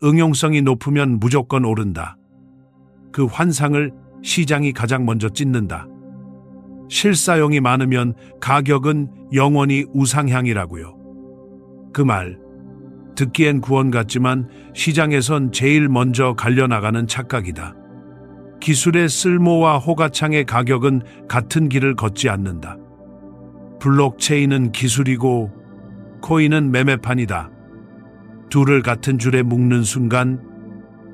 응용성이 높으면 무조건 오른다. 그 환상을 시장이 가장 먼저 찢는다. 실사용이 많으면 가격은 영원히 우상향이라고요. 그 말 듣기엔 구원 같지만 시장에선 제일 먼저 갈려나가는 착각이다. 기술의 쓸모와 호가창의 가격은 같은 길을 걷지 않는다. 블록체인은 기술이고 코인은 매매판이다. 둘을 같은 줄에 묶는 순간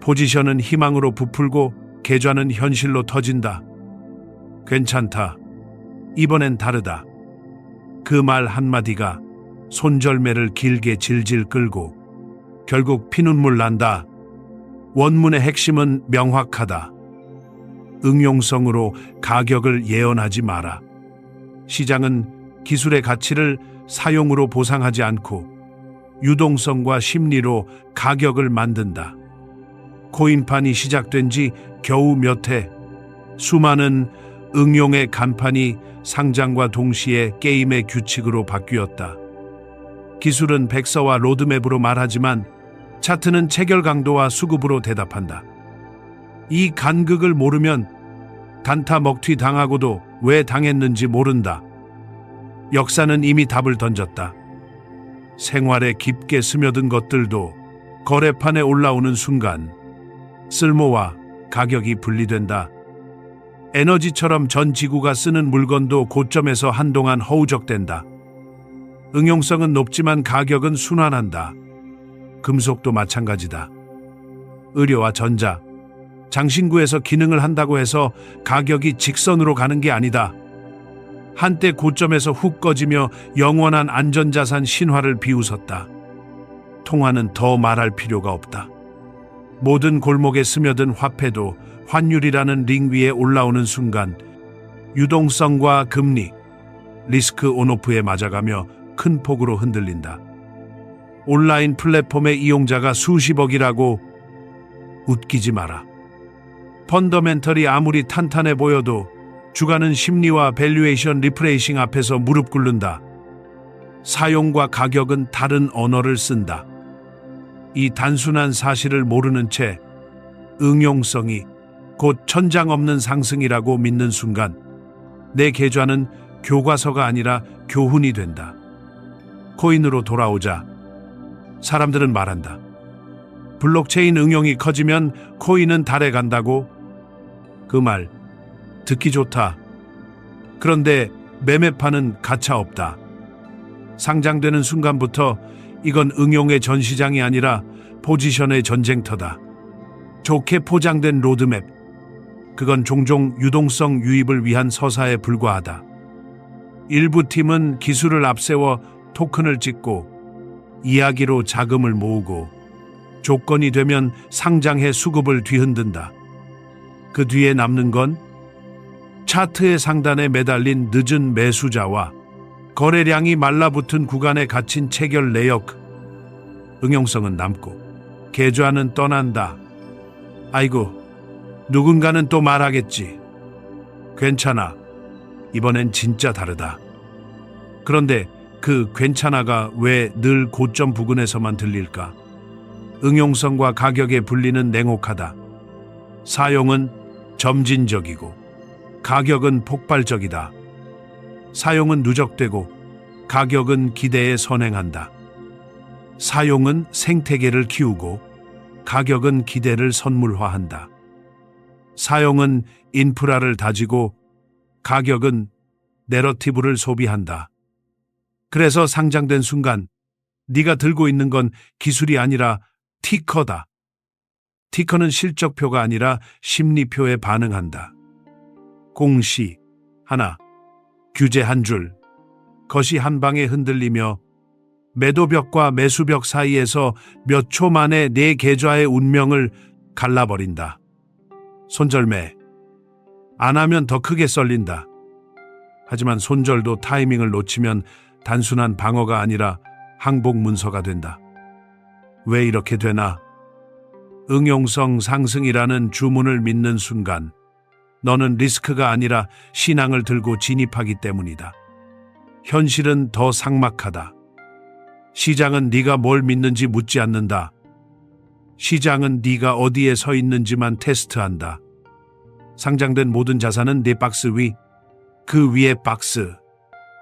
포지션은 희망으로 부풀고 계좌는 현실로 터진다. 괜찮다. 이번엔 다르다. 그 말 한마디가 손절매를 길게 질질 끌고 결국 피눈물 난다. 원문의 핵심은 명확하다. 응용성으로 가격을 예언하지 마라. 시장은 기술의 가치를 사용으로 보상하지 않고 유동성과 심리로 가격을 만든다. 코인판이 시작된 지 겨우 몇 해, 수많은 응용의 간판이 상장과 동시에 게임의 규칙으로 바뀌었다. 기술은 백서와 로드맵으로 말하지만 차트는 체결 강도와 수급으로 대답한다. 이 간극을 모르면 단타 먹튀 당하고도 왜 당했는지 모른다. 역사는 이미 답을 던졌다. 생활에 깊게 스며든 것들도 거래판에 올라오는 순간 쓸모와 가격이 분리된다. 에너지처럼 전 지구가 쓰는 물건도 고점에서 한동안 허우적댄다. 응용성은 높지만 가격은 순환한다. 금속도 마찬가지다. 의료와 전자, 장신구에서 기능을 한다고 해서 가격이 직선으로 가는 게 아니다. 한때 고점에서 훅 꺼지며 영원한 안전자산 신화를 비웃었다. 통화는 더 말할 필요가 없다. 모든 골목에 스며든 화폐도 환율이라는 링 위에 올라오는 순간 유동성과 금리, 리스크 온오프에 맞아가며 큰 폭으로 흔들린다. 온라인 플랫폼의 이용자가 수십억이라고 웃기지 마라. 펀더멘털이 아무리 탄탄해 보여도 주가는 심리와 밸류에이션 리프레이싱 앞에서 무릎 꿇는다. 사용과 가격은 다른 언어를 쓴다. 이 단순한 사실을 모르는 채 응용성이 곧 천장 없는 상승이라고 믿는 순간 내 계좌는 교과서가 아니라 교훈이 된다. 코인으로 돌아오자. 사람들은 말한다. 블록체인 응용이 커지면 코인은 달에 간다고? 그 말 듣기 좋다. 그런데 매매판은 가차 없다. 상장되는 순간부터 이건 응용의 전시장이 아니라 포지션의 전쟁터다. 좋게 포장된 로드맵, 그건 종종 유동성 유입을 위한 서사에 불과하다. 일부 팀은 기술을 앞세워 토큰을 찍고 이야기로 자금을 모으고 조건이 되면 상장해 수급을 뒤흔든다. 그 뒤에 남는 건 차트의 상단에 매달린 늦은 매수자와 거래량이 말라붙은 구간에 갇힌 체결 내역. 응용성은 남고 계좌는 떠난다. 아이고, 누군가는 또 말하겠지. 괜찮아. 이번엔 진짜 다르다. 그런데 그 괜찮아가 왜 늘 고점 부근에서만 들릴까? 응용성과 가격의 분리는 냉혹하다. 사용은 점진적이고 가격은 폭발적이다. 사용은 누적되고 가격은 기대에 선행한다. 사용은 생태계를 키우고 가격은 기대를 선물화한다. 사용은 인프라를 다지고 가격은 내러티브를 소비한다. 그래서 상장된 순간 네가 들고 있는 건 기술이 아니라 티커다. 티커는 실적표가 아니라 심리표에 반응한다. 공시 하나, 규제 한 줄, 것이 한 방에 흔들리며 매도벽과 매수벽 사이에서 몇 초 만에 내 계좌의 운명을 갈라버린다. 손절매. 안 하면 더 크게 썰린다. 하지만 손절도 타이밍을 놓치면 단순한 방어가 아니라 항복 문서가 된다. 왜 이렇게 되나? 응용성 상승이라는 주문을 믿는 순간 너는 리스크가 아니라 신앙을 들고 진입하기 때문이다. 현실은 더 삭막하다. 시장은 네가 뭘 믿는지 묻지 않는다. 시장은 네가 어디에 서 있는지만 테스트한다. 상장된 모든 자산은 네 박스 위, 그 위의 박스,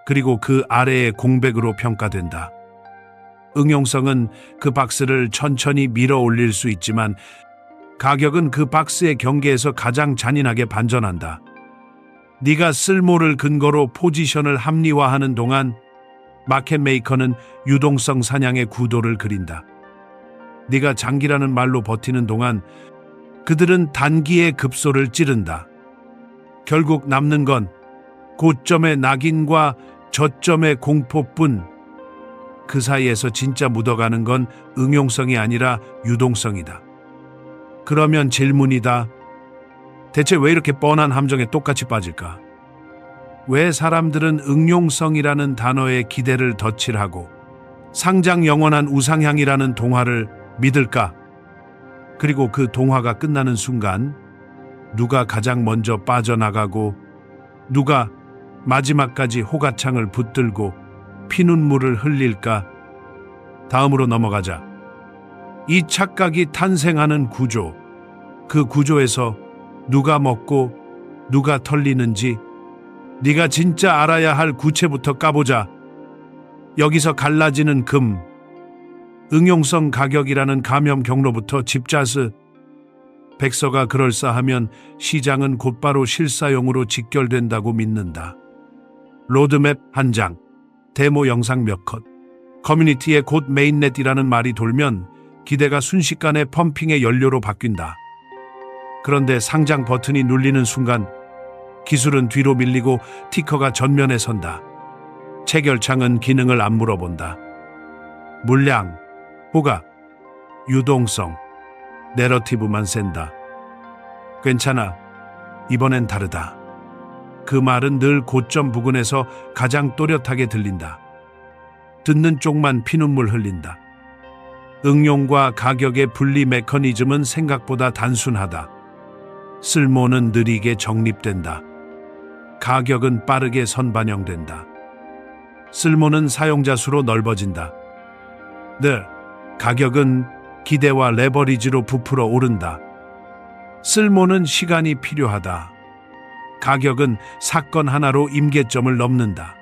그리고 그 아래의 공백으로 평가된다. 응용성은 그 박스를 천천히 밀어 올릴 수 있지만 가격은 그 박스의 경계에서 가장 잔인하게 반전한다. 네가 쓸모를 근거로 포지션을 합리화하는 동안 마켓 메이커는 유동성 사냥의 구도를 그린다. 네가 장기라는 말로 버티는 동안 그들은 단기의 급소를 찌른다. 결국 남는 건 고점의 낙인과 저점의 공포뿐. 그 사이에서 진짜 묻어가는 건 응용성이 아니라 유동성이다. 그러면 질문이다. 대체 왜 이렇게 뻔한 함정에 똑같이 빠질까? 왜 사람들은 응용성이라는 단어에 기대를 덧칠하고 상장 영원한 우상향이라는 동화를 믿을까? 그리고 그 동화가 끝나는 순간 누가 가장 먼저 빠져나가고 누가 마지막까지 호가창을 붙들고 피눈물을 흘릴까? 다음으로 넘어가자. 이 착각이 탄생하는 구조, 그 구조에서 누가 먹고 누가 털리는지 네가 진짜 알아야 할 구체부터 까보자. 여기서 갈라지는 금, 응용성 가격이라는 감염 경로부터 집자스, 백서가 그럴싸하면 시장은 곧바로 실사용으로 직결된다고 믿는다. 로드맵 한 장, 데모 영상 몇 컷, 커뮤니티에 곧 메인넷이라는 말이 돌면 기대가 순식간에 펌핑의 연료로 바뀐다. 그런데 상장 버튼이 눌리는 순간 기술은 뒤로 밀리고 티커가 전면에 선다. 체결창은 기능을 안 물어본다. 물량, 호가, 유동성, 내러티브만 센다. 괜찮아. 이번엔 다르다. 그 말은 늘 고점 부근에서 가장 또렷하게 들린다. 듣는 쪽만 피눈물 흘린다. 응용과 가격의 분리 메커니즘은 생각보다 단순하다. 쓸모는 느리게 정립된다. 가격은 빠르게 선반영된다. 쓸모는 사용자 수로 넓어진다. 가격은 기대와 레버리지로 부풀어 오른다. 쓸모는 시간이 필요하다. 가격은 사건 하나로 임계점을 넘는다.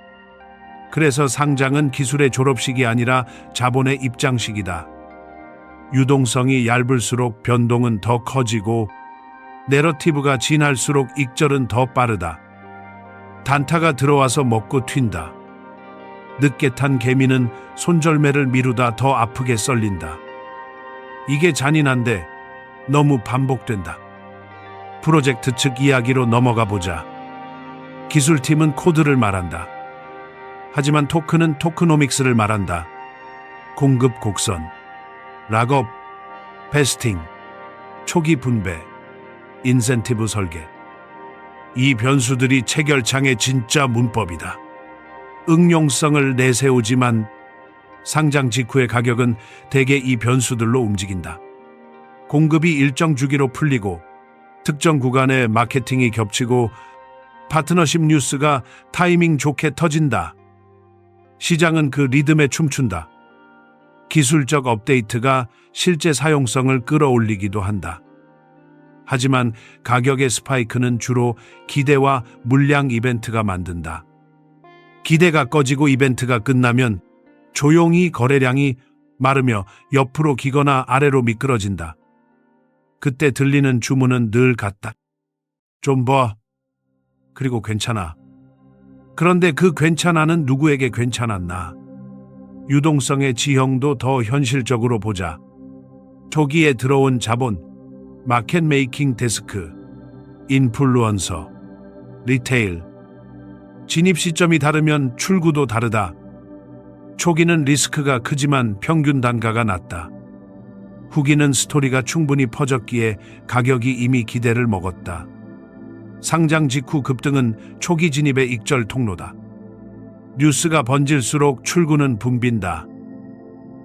그래서 상장은 기술의 졸업식이 아니라 자본의 입장식이다. 유동성이 얇을수록 변동은 더 커지고 내러티브가 진할수록 익절은 더 빠르다. 단타가 들어와서 먹고 튄다. 늦게 탄 개미는 손절매를 미루다 더 아프게 썰린다. 이게 잔인한데 너무 반복된다. 프로젝트 측 이야기로 넘어가 보자. 기술팀은 코드를 말한다. 하지만 토큰은 토크노믹스를 말한다. 공급 곡선, 락업, 베스팅, 초기 분배, 인센티브 설계. 이 변수들이 체결창의 진짜 문법이다. 응용성을 내세우지만 상장 직후의 가격은 대개 이 변수들로 움직인다. 공급이 일정 주기로 풀리고 특정 구간에 마케팅이 겹치고 파트너십 뉴스가 타이밍 좋게 터진다. 시장은 그 리듬에 춤춘다. 기술적 업데이트가 실제 사용성을 끌어올리기도 한다. 하지만 가격의 스파이크는 주로 기대와 물량 이벤트가 만든다. 기대가 꺼지고 이벤트가 끝나면 조용히 거래량이 마르며 옆으로 기거나 아래로 미끄러진다. 그때 들리는 주문은 늘 같다. 좀 봐. 그리고 괜찮아. 그런데 그 괜찮아는 누구에게 괜찮았나? 유동성의 지형도 더 현실적으로 보자. 초기에 들어온 자본, 마켓 메이킹 데스크, 인플루언서, 리테일. 진입 시점이 다르면 출구도 다르다. 초기는 리스크가 크지만 평균 단가가 낮다. 후기는 스토리가 충분히 퍼졌기에 가격이 이미 기대를 먹었다. 상장 직후 급등은 초기 진입의 익절 통로다. 뉴스가 번질수록 출구는 붐빈다.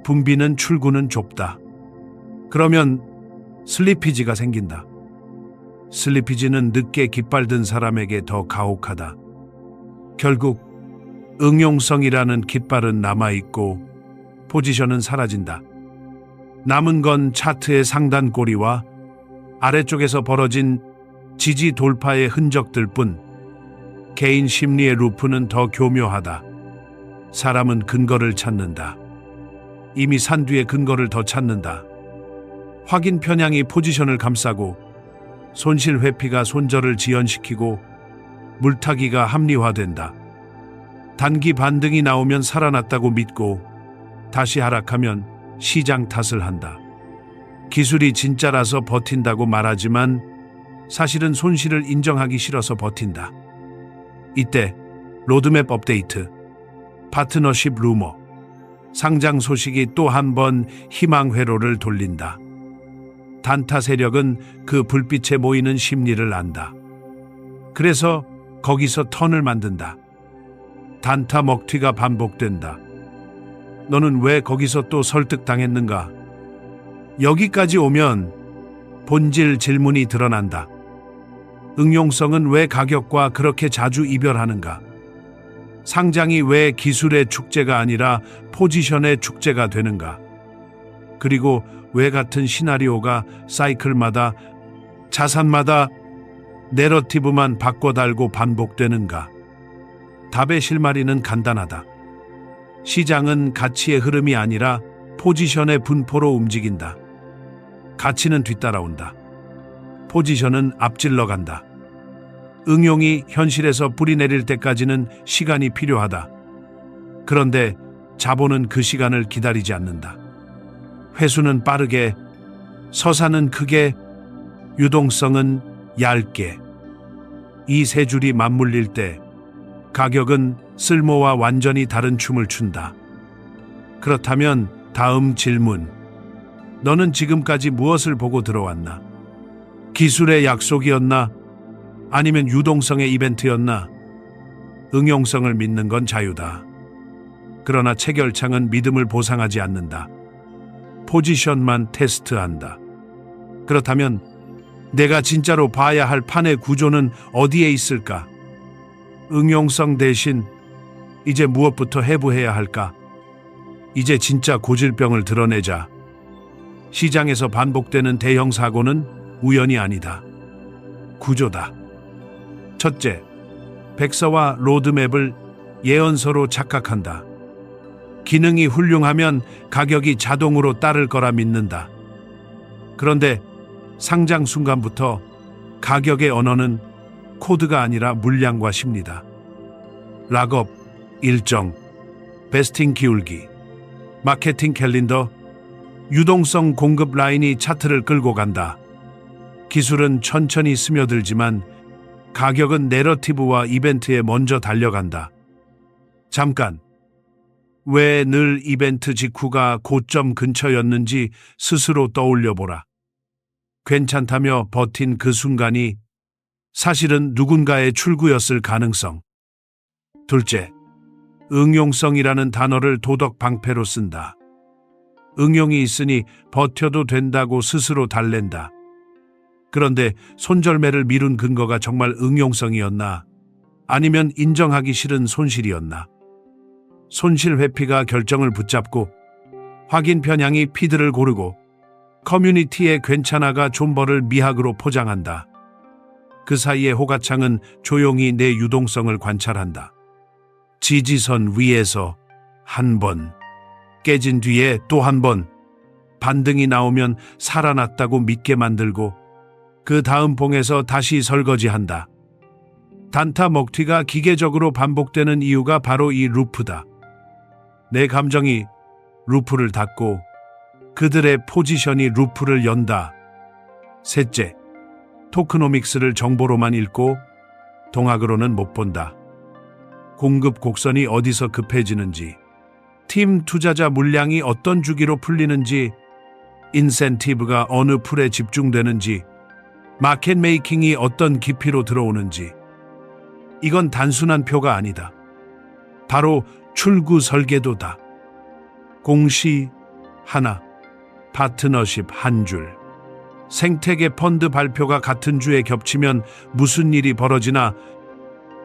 붐비는 출구는 좁다. 그러면 슬리피지가 생긴다. 슬리피지는 늦게 깃발 든 사람에게 더 가혹하다. 결국 응용성이라는 깃발은 남아있고 포지션은 사라진다. 남은 건 차트의 상단 꼬리와 아래쪽에서 벌어진 지지 돌파의 흔적들 뿐. 개인 심리의 루프는 더 교묘하다. 사람은 근거를 찾는다. 이미 산 뒤에 근거를 더 찾는다. 확인 편향이 포지션을 감싸고 손실 회피가 손절을 지연시키고 물타기가 합리화된다. 단기 반등이 나오면 살아났다고 믿고 다시 하락하면 시장 탓을 한다. 기술이 진짜라서 버틴다고 말하지만 사실은 손실을 인정하기 싫어서 버틴다. 이때 로드맵 업데이트, 파트너십 루머, 상장 소식이 또 한 번 희망 회로를 돌린다. 단타 세력은 그 불빛에 모이는 심리를 안다. 그래서 거기서 턴을 만든다. 단타 먹튀가 반복된다. 너는 왜 거기서 또 설득당했는가? 여기까지 오면 본질 질문이 드러난다. 응용성은 왜 가격과 그렇게 자주 이별하는가? 상장이 왜 기술의 축제가 아니라 포지션의 축제가 되는가? 그리고 왜 같은 시나리오가 사이클마다 자산마다 내러티브만 바꿔 달고 반복되는가? 답의 실마리는 간단하다. 시장은 가치의 흐름이 아니라 포지션의 분포로 움직인다. 가치는 뒤따라온다. 포지션은 앞질러 간다. 응용이 현실에서 뿌리 내릴 때까지는 시간이 필요하다. 그런데 자본은 그 시간을 기다리지 않는다. 회수는 빠르게, 서사는 크게, 유동성은 얇게. 이 세 줄이 맞물릴 때 가격은 쓸모와 완전히 다른 춤을 춘다. 그렇다면 다음 질문. 너는 지금까지 무엇을 보고 들어왔나? 기술의 약속이었나? 아니면 유동성의 이벤트였나? 응용성을 믿는 건 자유다. 그러나 체결창은 믿음을 보상하지 않는다. 포지션만 테스트한다. 그렇다면 내가 진짜로 봐야 할 판의 구조는 어디에 있을까? 응용성 대신 이제 무엇부터 해부해야 할까? 이제 진짜 고질병을 드러내자. 시장에서 반복되는 대형 사고는 우연이 아니다. 구조다. 첫째, 백서와 로드맵을 예언서로 착각한다. 기능이 훌륭하면 가격이 자동으로 따를 거라 믿는다. 그런데 상장 순간부터 가격의 언어는 코드가 아니라 물량과 심리다. 락업, 일정, 베스팅 기울기, 마케팅 캘린더, 유동성 공급 라인이 차트를 끌고 간다. 기술은 천천히 스며들지만 가격은 내러티브와 이벤트에 먼저 달려간다. 잠깐, 왜 늘 이벤트 직후가 고점 근처였는지 스스로 떠올려보라. 괜찮다며 버틴 그 순간이 사실은 누군가의 출구였을 가능성. 둘째, 응용성이라는 단어를 도덕 방패로 쓴다. 응용이 있으니 버텨도 된다고 스스로 달랜다. 그런데 손절매를 미룬 근거가 정말 응용성이었나? 아니면 인정하기 싫은 손실이었나? 손실 회피가 결정을 붙잡고 확인 편향이 피드를 고르고 커뮤니티의 괜찮아가 존버를 미학으로 포장한다. 그 사이에 호가창은 조용히 내 유동성을 관찰한다. 지지선 위에서 한 번, 깨진 뒤에 또 한 번, 반등이 나오면 살아났다고 믿게 만들고 그 다음 봉에서 다시 설거지한다. 단타 먹튀가 기계적으로 반복되는 이유가 바로 이 루프다. 내 감정이 루프를 닫고 그들의 포지션이 루프를 연다. 셋째, 토크노믹스를 정보로만 읽고 동학으로는 못 본다. 공급 곡선이 어디서 급해지는지, 팀 투자자 물량이 어떤 주기로 풀리는지, 인센티브가 어느 풀에 집중되는지, 마켓 메이킹이 어떤 깊이로 들어오는지. 이건 단순한 표가 아니다. 바로 출구 설계도다. 공시 하나, 파트너십 한 줄. 생태계 펀드 발표가 같은 주에 겹치면 무슨 일이 벌어지나.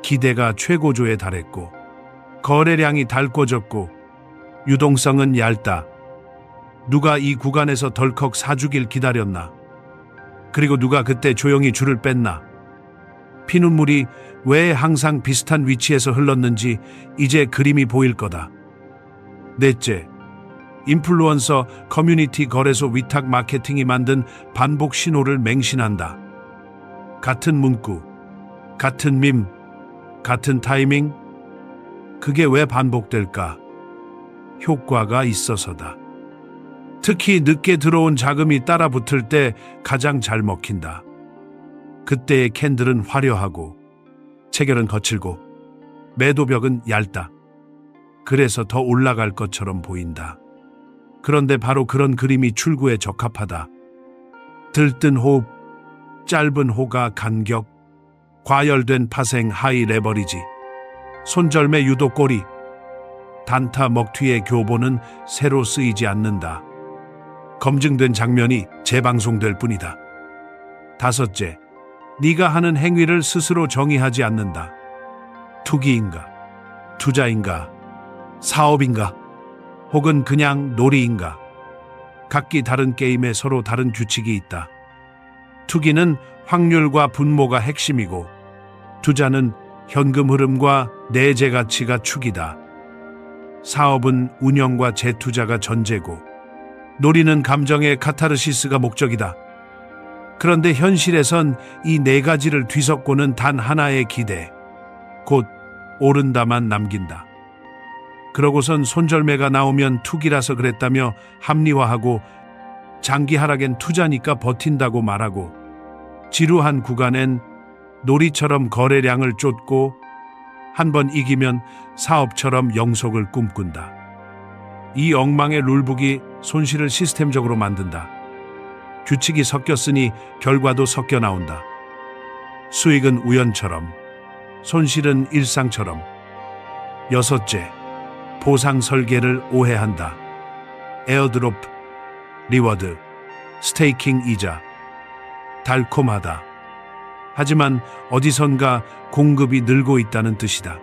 기대가 최고조에 달했고 거래량이 달궈졌고 유동성은 얇다. 누가 이 구간에서 덜컥 사주길 기다렸나? 그리고 누가 그때 조용히 줄을 뺐나? 피눈물이 왜 항상 비슷한 위치에서 흘렀는지 이제 그림이 보일 거다. 넷째, 인플루언서 커뮤니티 거래소 위탁 마케팅이 만든 반복 신호를 맹신한다. 같은 문구, 같은 밈, 같은 타이밍? 그게 왜 반복될까? 효과가 있어서다. 특히 늦게 들어온 자금이 따라 붙을 때 가장 잘 먹힌다. 그때의 캔들은 화려하고 체결은 거칠고 매도벽은 얇다. 그래서 더 올라갈 것처럼 보인다. 그런데 바로 그런 그림이 출구에 적합하다. 들뜬 호흡, 짧은 호가 간격, 과열된 파생 하이 레버리지, 손절매 유도 꼬리, 단타 먹튀의 교보는 새로 쓰이지 않는다. 검증된 장면이 재방송될 뿐이다. 다섯째, 네가 하는 행위를 스스로 정의하지 않는다. 투기인가? 투자인가? 사업인가? 혹은 그냥 놀이인가? 각기 다른 게임에 서로 다른 규칙이 있다. 투기는 확률과 분모가 핵심이고 투자는 현금 흐름과 내재 가치가 축이다. 사업은 운영과 재투자가 전제고 놀이는 감정의 카타르시스가 목적이다. 그런데 현실에선 이 네 가지를 뒤섞고는 단 하나의 기대, 곧 오른다만 남긴다. 그러고선 손절매가 나오면 투기라서 그랬다며 합리화하고 장기 하락엔 투자니까 버틴다고 말하고 지루한 구간엔 놀이처럼 거래량을 쫓고 한 번 이기면 사업처럼 영속을 꿈꾼다. 이 엉망의 룰북이 손실을 시스템적으로 만든다. 규칙이 섞였으니 결과도 섞여 나온다. 수익은 우연처럼, 손실은 일상처럼. 여섯째, 보상 설계를 오해한다. 에어드롭, 리워드, 스테이킹 이자. 달콤하다. 하지만 어디선가 공급이 늘고 있다는 뜻이다.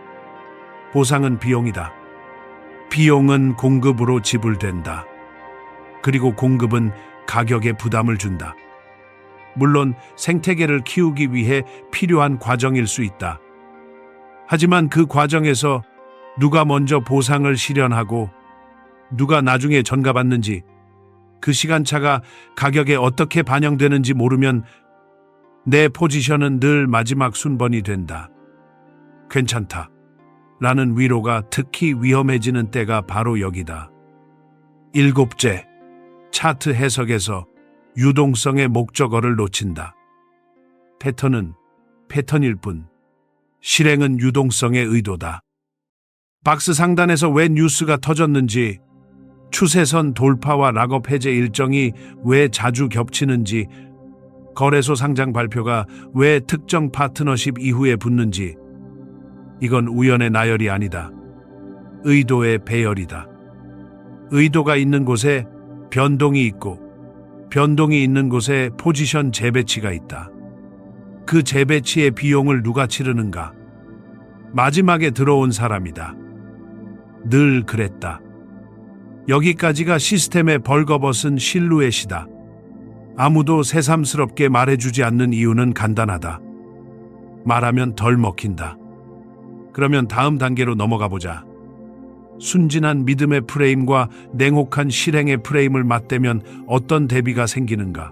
보상은 비용이다. 비용은 공급으로 지불된다. 그리고 공급은 가격에 부담을 준다. 물론 생태계를 키우기 위해 필요한 과정일 수 있다. 하지만 그 과정에서 누가 먼저 보상을 실현하고 누가 나중에 전가받는지, 그 시간차가 가격에 어떻게 반영되는지 모르면 내 포지션은 늘 마지막 순번이 된다. 괜찮다. 라는 위로가 특히 위험해지는 때가 바로 여기다. 일곱째, 차트 해석에서 유동성의 목적어를 놓친다. 패턴은 패턴일 뿐, 실행은 유동성의 의도다. 박스 상단에서 왜 뉴스가 터졌는지, 추세선 돌파와 락업 해제 일정이 왜 자주 겹치는지, 거래소 상장 발표가 왜 특정 파트너십 이후에 붙는지, 이건 우연의 나열이 아니다. 의도의 배열이다. 의도가 있는 곳에 변동이 있고, 변동이 있는 곳에 포지션 재배치가 있다. 그 재배치의 비용을 누가 치르는가? 마지막에 들어온 사람이다. 늘 그랬다. 여기까지가 시스템의 벌거벗은 실루엣이다. 아무도 새삼스럽게 말해주지 않는 이유는 간단하다. 말하면 덜 먹힌다. 그러면 다음 단계로 넘어가 보자. 순진한 믿음의 프레임과 냉혹한 실행의 프레임을 맞대면 어떤 대비가 생기는가?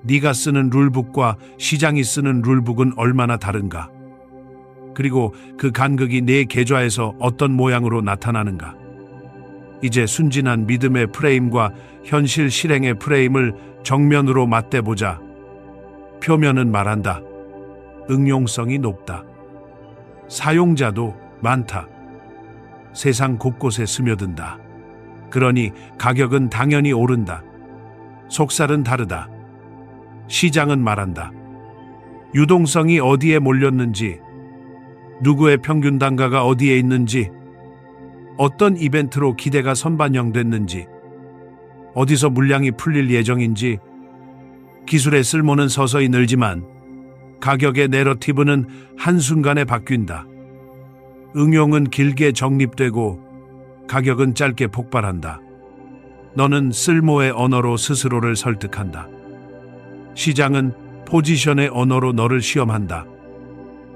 네가 쓰는 룰북과 시장이 쓰는 룰북은 얼마나 다른가? 그리고 그 간극이 내 계좌에서 어떤 모양으로 나타나는가? 이제 순진한 믿음의 프레임과 현실 실행의 프레임을 정면으로 맞대보자. 표면은 말한다. 응용성이 높다. 사용자도 많다. 세상 곳곳에 스며든다. 그러니 가격은 당연히 오른다. 속살은 다르다. 시장은 말한다. 유동성이 어디에 몰렸는지, 누구의 평균 단가가 어디에 있는지, 어떤 이벤트로 기대가 선반영됐는지, 어디서 물량이 풀릴 예정인지. 기술의 쓸모는 서서히 늘지만 가격의 내러티브는 한순간에 바뀐다. 응용은 길게 정립되고 가격은 짧게 폭발한다. 너는 쓸모의 언어로 스스로를 설득한다. 시장은 포지션의 언어로 너를 시험한다.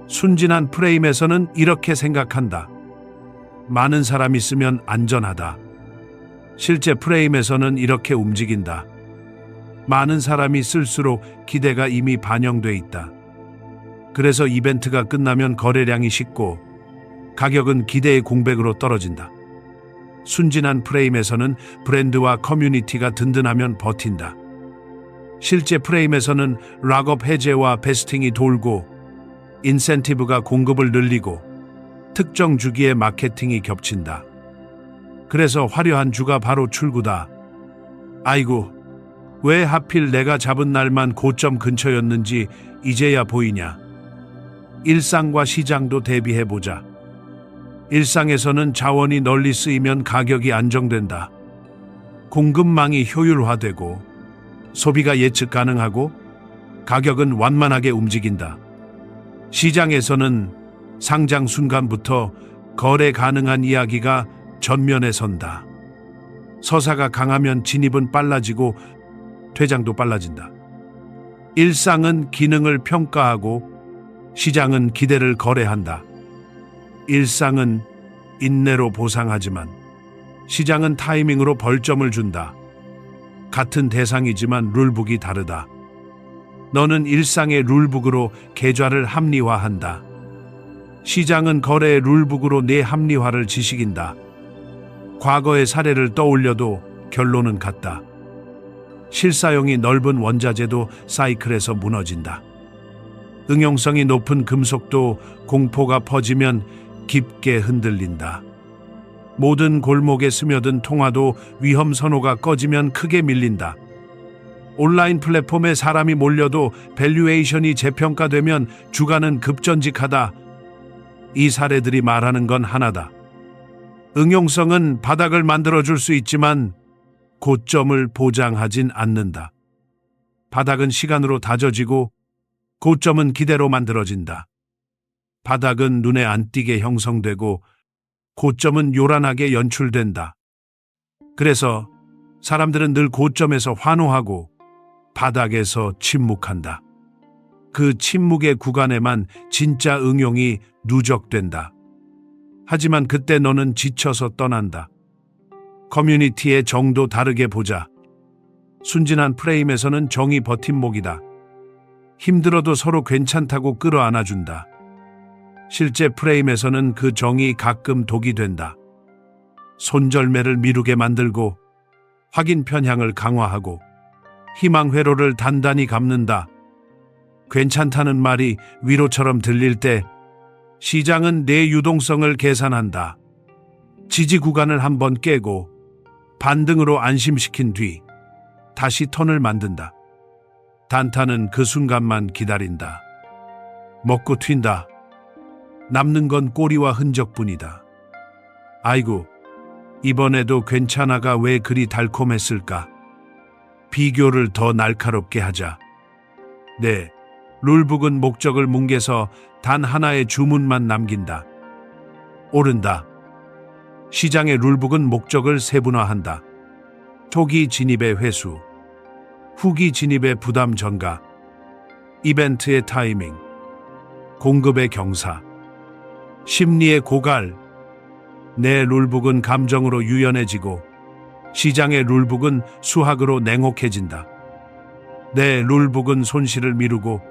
순진한 프레임에서는 이렇게 생각한다. 많은 사람 있으면 안전하다. 실제 프레임에서는 이렇게 움직인다. 많은 사람이 쓸수록 기대가 이미 반영돼 있다. 그래서 이벤트가 끝나면 거래량이 식고 가격은 기대의 공백으로 떨어진다. 순진한 프레임에서는 브랜드와 커뮤니티가 든든하면 버틴다. 실제 프레임에서는 락업 해제와 베스팅이 돌고 인센티브가 공급을 늘리고 특정 주기에 마케팅이 겹친다. 그래서 화려한 주가 바로 출구다. 아이고, 왜 하필 내가 잡은 날만 고점 근처였는지 이제야 보이냐. 일상과 시장도 대비해보자. 일상에서는 자원이 널리 쓰이면 가격이 안정된다. 공급망이 효율화되고 소비가 예측 가능하고 가격은 완만하게 움직인다. 시장에서는 상장 순간부터 거래 가능한 이야기가 전면에 선다. 서사가 강하면 진입은 빨라지고 퇴장도 빨라진다. 일상은 기능을 평가하고 시장은 기대를 거래한다. 일상은 인내로 보상하지만 시장은 타이밍으로 벌점을 준다. 같은 대상이지만 룰북이 다르다. 너는 일상의 룰북으로 계좌를 합리화한다. 시장은 거래의 룰북으로 내 합리화를 지식인다. 과거의 사례를 떠올려도 결론은 같다. 실사용이 넓은 원자재도 사이클에서 무너진다. 응용성이 높은 금속도 공포가 퍼지면 깊게 흔들린다. 모든 골목에 스며든 통화도 위험 선호가 꺼지면 크게 밀린다. 온라인 플랫폼에 사람이 몰려도 밸류에이션이 재평가되면 주가는 급전직하다. 이 사례들이 말하는 건 하나다. 응용성은 바닥을 만들어줄 수 있지만 고점을 보장하진 않는다. 바닥은 시간으로 다져지고 고점은 기대로 만들어진다. 바닥은 눈에 안 띄게 형성되고 고점은 요란하게 연출된다. 그래서 사람들은 늘 고점에서 환호하고 바닥에서 침묵한다. 그 침묵의 구간에만 진짜 응용이 누적된다. 하지만 그때 너는 지쳐서 떠난다. 커뮤니티의 정도 다르게 보자. 순진한 프레임에서는 정이 버팀목이다. 힘들어도 서로 괜찮다고 끌어안아준다. 실제 프레임에서는 그 정이 가끔 독이 된다. 손절매를 미루게 만들고 확인 편향을 강화하고 희망 회로를 단단히 감는다. 괜찮다는 말이 위로처럼 들릴 때 시장은 내 유동성을 계산한다. 지지 구간을 한번 깨고 반등으로 안심시킨 뒤 다시 턴을 만든다. 단타는 그 순간만 기다린다. 먹고 튄다. 남는 건 꼬리와 흔적뿐이다. 아이고, 이번에도 괜찮아가 왜 그리 달콤했을까? 비교를 더 날카롭게 하자. 네, 룰북은 목적을 뭉개서 단 하나의 주문만 남긴다. 오른다. 시장의 룰북은 목적을 세분화한다. 초기 진입의 회수, 후기 진입의 부담 전가, 이벤트의 타이밍, 공급의 경사, 심리의 고갈. 내 룰북은 감정으로 유연해지고 시장의 룰북은 수학으로 냉혹해진다. 내 룰북은 손실을 미루고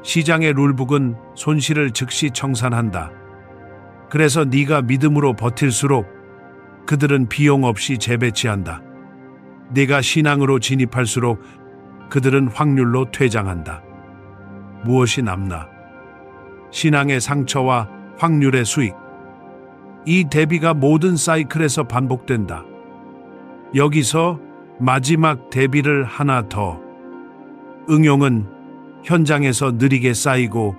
시장의 룰북은 손실을 즉시 청산한다. 그래서 네가 믿음으로 버틸수록 그들은 비용 없이 재배치한다. 네가 신앙으로 진입할수록 그들은 확률로 퇴장한다. 무엇이 남나? 신앙의 상처와 확률의 수익. 이 대비가 모든 사이클에서 반복된다. 여기서 마지막 대비를 하나 더. 응용은 현장에서 느리게 쌓이고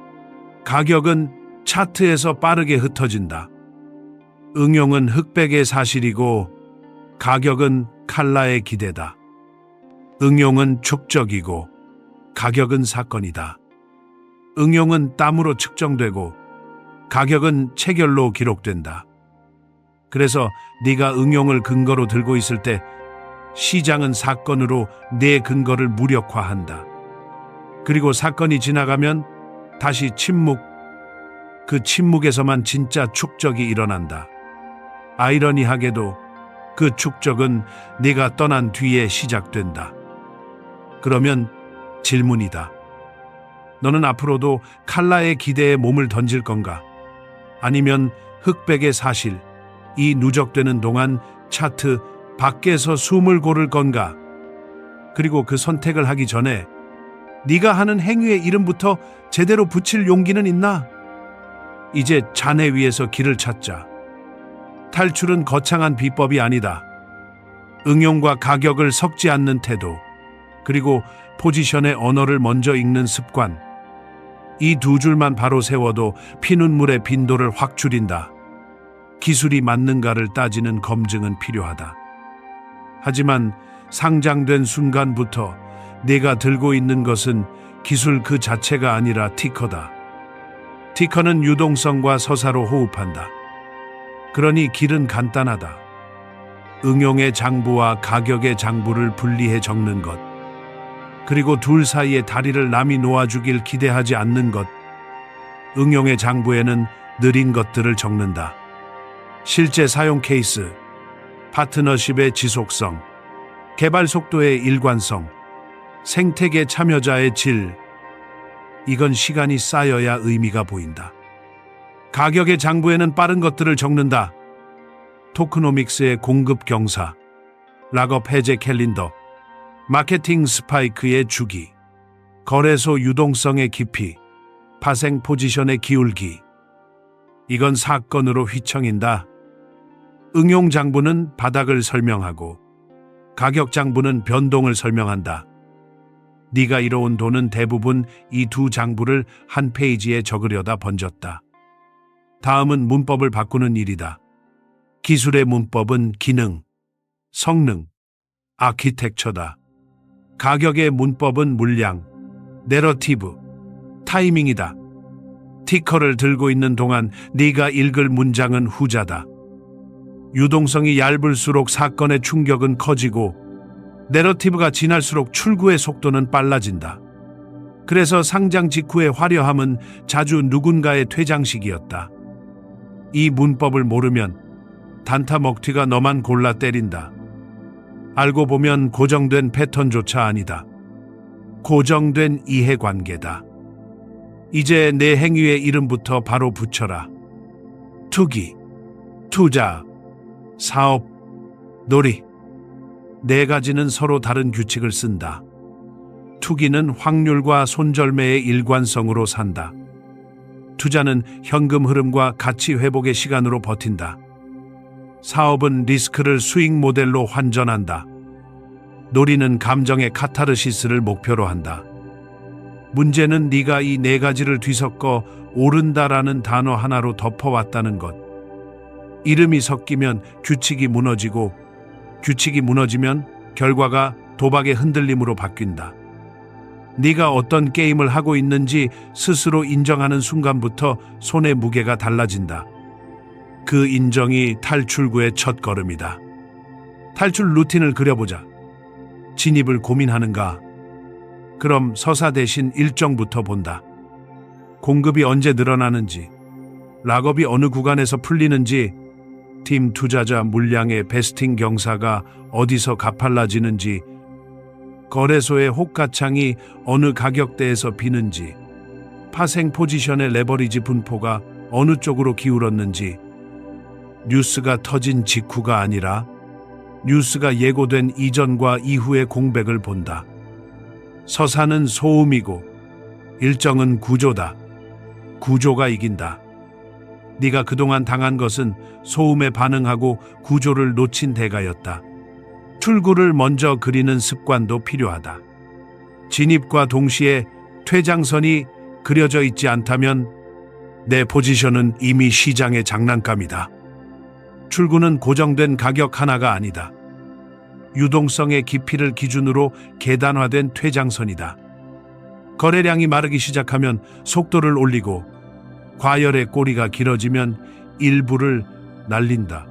가격은 차트에서 빠르게 흩어진다. 응용은 흑백의 사실이고 가격은 칼라의 기대다. 응용은 축적이고 가격은 사건이다. 응용은 땀으로 측정되고 가격은 체결로 기록된다. 그래서 네가 응용을 근거로 들고 있을 때 시장은 사건으로 내 근거를 무력화한다. 그리고 사건이 지나가면 다시 침묵, 그 침묵에서만 진짜 축적이 일어난다. 아이러니하게도 그 축적은 네가 떠난 뒤에 시작된다. 그러면 질문이다. 너는 앞으로도 칼라의 기대에 몸을 던질 건가? 아니면 흑백의 사실, 이 누적되는 동안 차트 밖에서 숨을 고를 건가? 그리고 그 선택을 하기 전에 네가 하는 행위의 이름부터 제대로 붙일 용기는 있나? 이제 잔해 위에서 길을 찾자. 탈출은 거창한 비법이 아니다. 응용과 가격을 섞지 않는 태도, 그리고 포지션의 언어를 먼저 읽는 습관. 이 두 줄만 바로 세워도 피눈물의 빈도를 확 줄인다. 기술이 맞는가를 따지는 검증은 필요하다. 하지만 상장된 순간부터 내가 들고 있는 것은 기술 그 자체가 아니라 티커다. 티커는 유동성과 서사로 호흡한다. 그러니 길은 간단하다. 응용의 장부와 가격의 장부를 분리해 적는 것. 그리고 둘 사이에 다리를 남이 놓아주길 기대하지 않는 것. 응용의 장부에는 느린 것들을 적는다. 실제 사용 케이스, 파트너십의 지속성, 개발 속도의 일관성, 생태계 참여자의 질. 이건 시간이 쌓여야 의미가 보인다. 가격의 장부에는 빠른 것들을 적는다. 토크노믹스의 공급 경사, 락업 해제 캘린더, 마케팅 스파이크의 주기, 거래소 유동성의 깊이, 파생 포지션의 기울기. 이건 사건으로 휘청인다. 응용 장부는 바닥을 설명하고 가격 장부는 변동을 설명한다. 네가 잃어온 돈은 대부분 이 두 장부를 한 페이지에 적으려다 번졌다. 다음은 문법을 바꾸는 일이다. 기술의 문법은 기능, 성능, 아키텍처다. 가격의 문법은 물량, 내러티브, 타이밍이다. 티커를 들고 있는 동안 네가 읽을 문장은 후자다. 유동성이 얇을수록 사건의 충격은 커지고 내러티브가 지날수록 출구의 속도는 빨라진다. 그래서 상장 직후의 화려함은 자주 누군가의 퇴장식이었다. 이 문법을 모르면 단타 먹튀가 너만 골라 때린다. 알고 보면 고정된 패턴조차 아니다. 고정된 이해관계다. 이제 내 행위의 이름부터 바로 붙여라. 투기, 투자, 사업, 놀이. 네 가지는 서로 다른 규칙을 쓴다. 투기는 확률과 손절매의 일관성으로 산다. 투자는 현금 흐름과 가치 회복의 시간으로 버틴다. 사업은 리스크를 수익 모델로 환전한다. 놀이는 감정의 카타르시스를 목표로 한다. 문제는 네가 이 네 가지를 뒤섞어 오른다라는 단어 하나로 덮어왔다는 것. 이름이 섞이면 규칙이 무너지고 규칙이 무너지면 결과가 도박의 흔들림으로 바뀐다. 네가 어떤 게임을 하고 있는지 스스로 인정하는 순간부터 손의 무게가 달라진다. 그 인정이 탈출구의 첫걸음이다. 탈출 루틴을 그려보자. 진입을 고민하는가? 그럼 서사 대신 일정부터 본다. 공급이 언제 늘어나는지, 락업이 어느 구간에서 풀리는지, 팀 투자자 물량의 베스팅 경사가 어디서 가팔라지는지, 거래소의 호가창이 어느 가격대에서 비는지, 파생 포지션의 레버리지 분포가 어느 쪽으로 기울었는지, 뉴스가 터진 직후가 아니라 뉴스가 예고된 이전과 이후의 공백을 본다. 서사는 소음이고 일정은 구조다. 구조가 이긴다. 네가 그동안 당한 것은 소음에 반응하고 구조를 놓친 대가였다. 출구를 먼저 그리는 습관도 필요하다. 진입과 동시에 퇴장선이 그려져 있지 않다면 내 포지션은 이미 시장의 장난감이다. 출구는 고정된 가격 하나가 아니다. 유동성의 깊이를 기준으로 계단화된 퇴장선이다. 거래량이 마르기 시작하면 속도를 올리고 과열의 꼬리가 길어지면 일부를 날린다.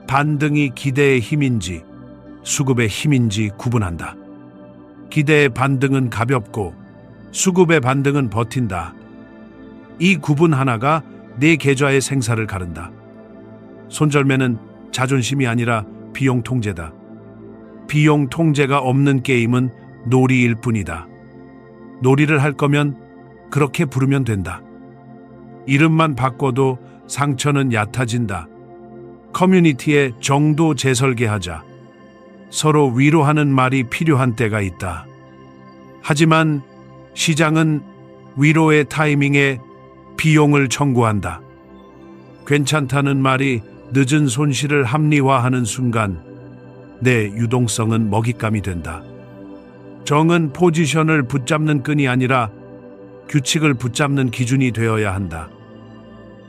반등이 기대의 힘인지 수급의 힘인지 구분한다. 기대의 반등은 가볍고 수급의 반등은 버틴다. 이 구분 하나가 내 계좌의 생사를 가른다. 손절매는 자존심이 아니라 비용 통제다. 비용 통제가 없는 게임은 놀이일 뿐이다. 놀이를 할 거면 그렇게 부르면 된다. 이름만 바꿔도 상처는 얕아진다. 커뮤니티에 정도 재설계하자. 서로 위로하는 말이 필요한 때가 있다. 하지만 시장은 위로의 타이밍에 비용을 청구한다. 괜찮다는 말이 늦은 손실을 합리화하는 순간 내 유동성은 먹잇감이 된다. 정은 포지션을 붙잡는 끈이 아니라 규칙을 붙잡는 기준이 되어야 한다.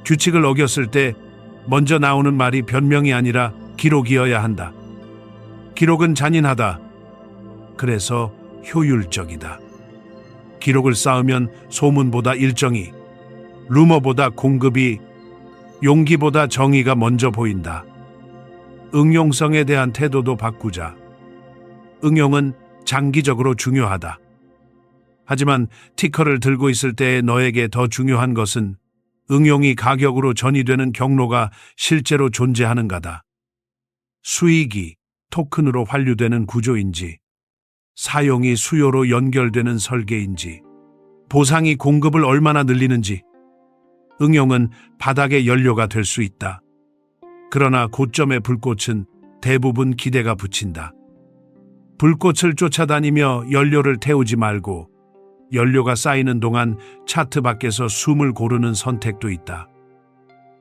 규칙을 어겼을 때 먼저 나오는 말이 변명이 아니라 기록이어야 한다. 기록은 잔인하다. 그래서 효율적이다. 기록을 쌓으면 소문보다 일정이, 루머보다 공급이, 용기보다 정의가 먼저 보인다. 응용성에 대한 태도도 바꾸자. 응용은 장기적으로 중요하다. 하지만 티커를 들고 있을 때의 너에게 더 중요한 것은 응용이 가격으로 전이되는 경로가 실제로 존재하는가다. 수익이 토큰으로 환류되는 구조인지, 사용이 수요로 연결되는 설계인지, 보상이 공급을 얼마나 늘리는지. 응용은 바닥의 연료가 될 수 있다. 그러나 고점의 불꽃은 대부분 기대가 붙인다. 불꽃을 쫓아다니며 연료를 태우지 말고 연료가 쌓이는 동안 차트 밖에서 숨을 고르는 선택도 있다.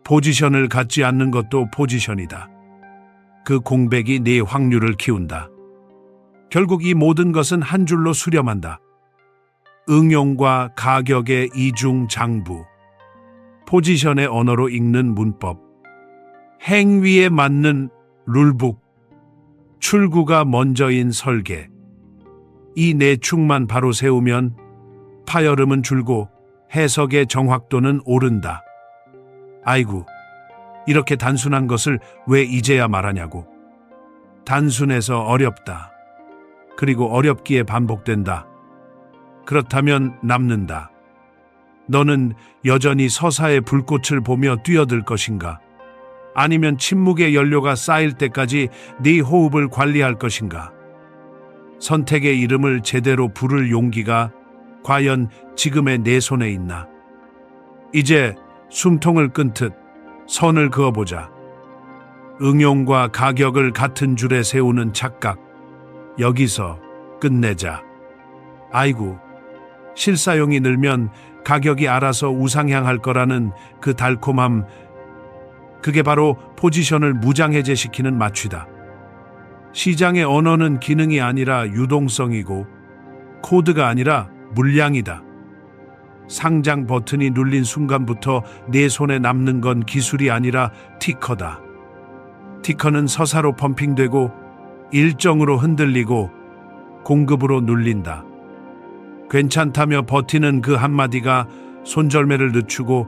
포지션을 갖지 않는 것도 포지션이다. 그 공백이 네 확률을 키운다. 결국 이 모든 것은 한 줄로 수렴한다. 응용과 가격의 이중장부. 포지션의 언어로 읽는 문법. 행위에 맞는 룰북. 출구가 먼저인 설계. 이 네 축만 바로 세우면 파열음은 줄고 해석의 정확도는 오른다. 아이고, 이렇게 단순한 것을 왜 이제야 말하냐고. 단순해서 어렵다. 그리고 어렵기에 반복된다. 그렇다면 남는다. 너는 여전히 서사의 불꽃을 보며 뛰어들 것인가? 아니면 침묵의 연료가 쌓일 때까지 네 호흡을 관리할 것인가? 선택의 이름을 제대로 부를 용기가 과연 지금의 내 손에 있나? 이제 숨통을 끈듯 선을 그어보자. 응용과 가격을 같은 줄에 세우는 착각. 여기서 끝내자. 아이고, 실사용이 늘면 가격이 알아서 우상향할 거라는 그 달콤함. 그게 바로 포지션을 무장해제시키는 마취다. 시장의 언어는 기능이 아니라 유동성이고 코드가 아니라 물량이다. 상장 버튼이 눌린 순간부터 내 손에 남는 건 기술이 아니라 티커다. 티커는 서사로 펌핑되고 일정으로 흔들리고 공급으로 눌린다. 괜찮다며 버티는 그 한마디가 손절매를 늦추고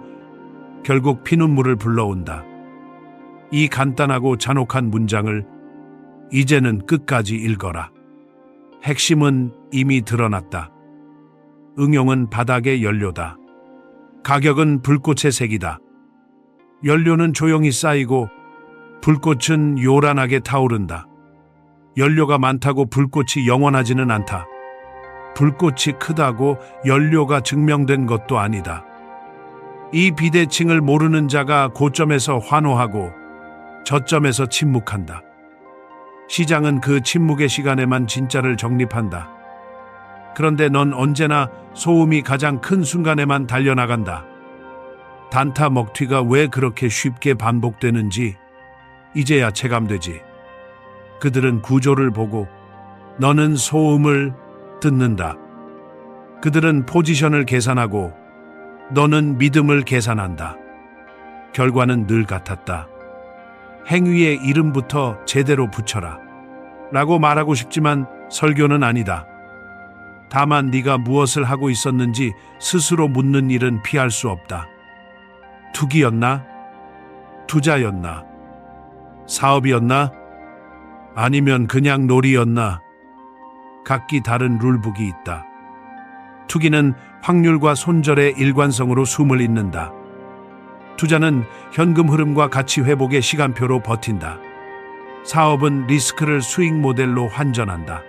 결국 피눈물을 불러온다. 이 간단하고 잔혹한 문장을 이제는 끝까지 읽어라. 핵심은 이미 드러났다. 응용은 바닥의 연료다. 가격은 불꽃의 색이다. 연료는 조용히 쌓이고 불꽃은 요란하게 타오른다. 연료가 많다고 불꽃이 영원하지는 않다. 불꽃이 크다고 연료가 증명된 것도 아니다. 이 비대칭을 모르는 자가 고점에서 환호하고 저점에서 침묵한다. 시장은 그 침묵의 시간에만 진짜를 정립한다. 그런데 넌 언제나 소음이 가장 큰 순간에만 달려나간다. 단타 먹튀가 왜 그렇게 쉽게 반복되는지 이제야 체감되지. 그들은 구조를 보고 너는 소음을 듣는다. 그들은 포지션을 계산하고 너는 믿음을 계산한다. 결과는 늘 같았다. 행위의 이름부터 제대로 붙여라. 라고 말하고 싶지만 설교는 아니다. 다만 네가 무엇을 하고 있었는지 스스로 묻는 일은 피할 수 없다. 투기였나? 투자였나? 사업이었나? 아니면 그냥 놀이였나? 각기 다른 룰북이 있다. 투기는 확률과 손절의 일관성으로 숨을 잇는다. 투자는 현금 흐름과 가치 회복의 시간표로 버틴다. 사업은 리스크를 수익 모델로 환전한다.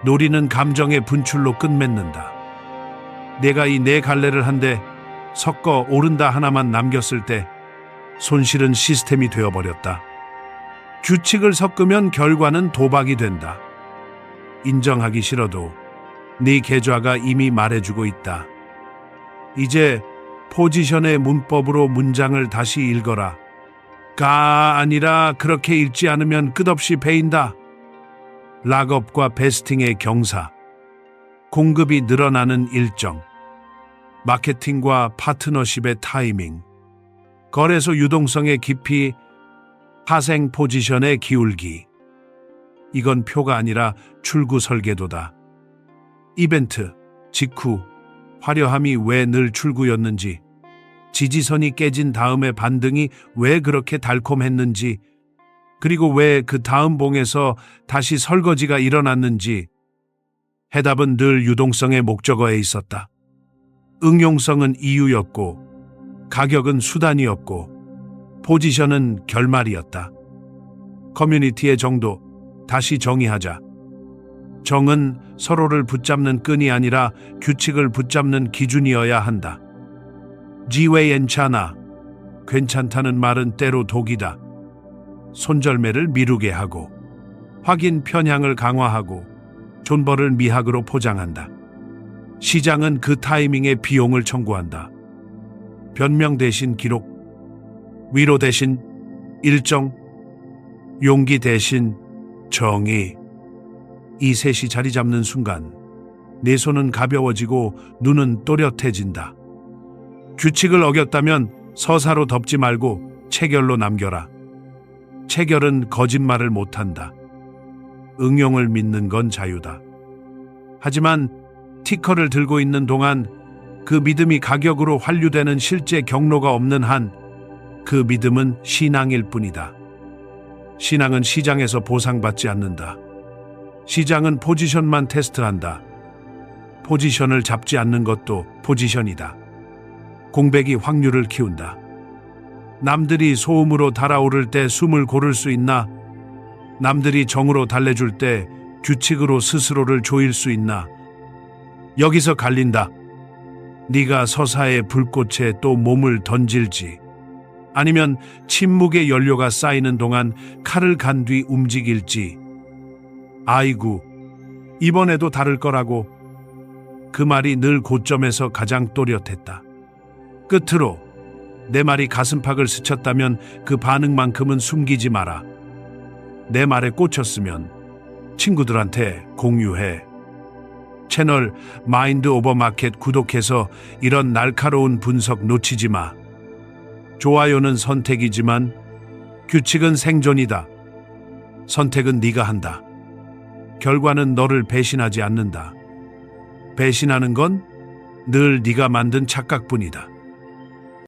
놀이는 감정의 분출로 끝맺는다. 내가 이 네 갈래를 한데 섞어 오른다 하나만 남겼을 때 손실은 시스템이 되어버렸다. 규칙을 섞으면 결과는 도박이 된다. 인정하기 싫어도 네 계좌가 이미 말해주고 있다. 이제 포지션의 문법으로 문장을 다시 읽어라. 가 아니라 그렇게 읽지 않으면 끝없이 베인다. 락업과 베스팅의 경사, 공급이 늘어나는 일정, 마케팅과 파트너십의 타이밍, 거래소 유동성의 깊이, 파생 포지션의 기울기. 이건 표가 아니라 출구 설계도다. 이벤트, 직후, 화려함이 왜 늘 출구였는지, 지지선이 깨진 다음의 반등이 왜 그렇게 달콤했는지, 그리고 왜 그 다음 봉에서 다시 설거지가 일어났는지, 해답은 늘 유동성의 목적어에 있었다. 응용성은 이유였고, 가격은 수단이었고, 포지션은 결말이었다. 커뮤니티의 정도, 다시 정의하자. 정은 서로를 붙잡는 끈이 아니라 규칙을 붙잡는 기준이어야 한다. 지웨이엔차나, 괜찮다는 말은 때로 독이다. 손절매를 미루게 하고, 확인 편향을 강화하고, 존버를 미학으로 포장한다. 시장은 그 타이밍에 비용을 청구한다. 변명 대신 기록, 위로 대신 일정, 용기 대신 정의. 이 셋이 자리 잡는 순간 내 손은 가벼워지고 눈은 또렷해진다. 규칙을 어겼다면 서사로 덮지 말고 체결로 남겨라. 체결은 거짓말을 못한다. 응용을 믿는 건 자유다. 하지만 티커를 들고 있는 동안 그 믿음이 가격으로 환류되는 실제 경로가 없는 한 그 믿음은 신앙일 뿐이다. 신앙은 시장에서 보상받지 않는다. 시장은 포지션만 테스트한다. 포지션을 잡지 않는 것도 포지션이다. 공백이 확률을 키운다. 남들이 소음으로 달아오를 때 숨을 고를 수 있나? 남들이 정으로 달래줄 때 규칙으로 스스로를 조일 수 있나? 여기서 갈린다. 네가 서사의 불꽃에 또 몸을 던질지, 아니면 침묵의 연료가 쌓이는 동안 칼을 간 뒤 움직일지. 아이고, 이번에도 다를 거라고. 그 말이 늘 고점에서 가장 또렷했다. 끝으로 내 말이 가슴팍을 스쳤다면 그 반응만큼은 숨기지 마라. 내 말에 꽂혔으면 친구들한테 공유해. 채널 마인드 오버 마켓 구독해서 이런 날카로운 분석 놓치지 마. 좋아요는 선택이지만 규칙은 생존이다. 선택은 네가 한다. 결과는 너를 배신하지 않는다. 배신하는 건 늘 네가 만든 착각뿐이다.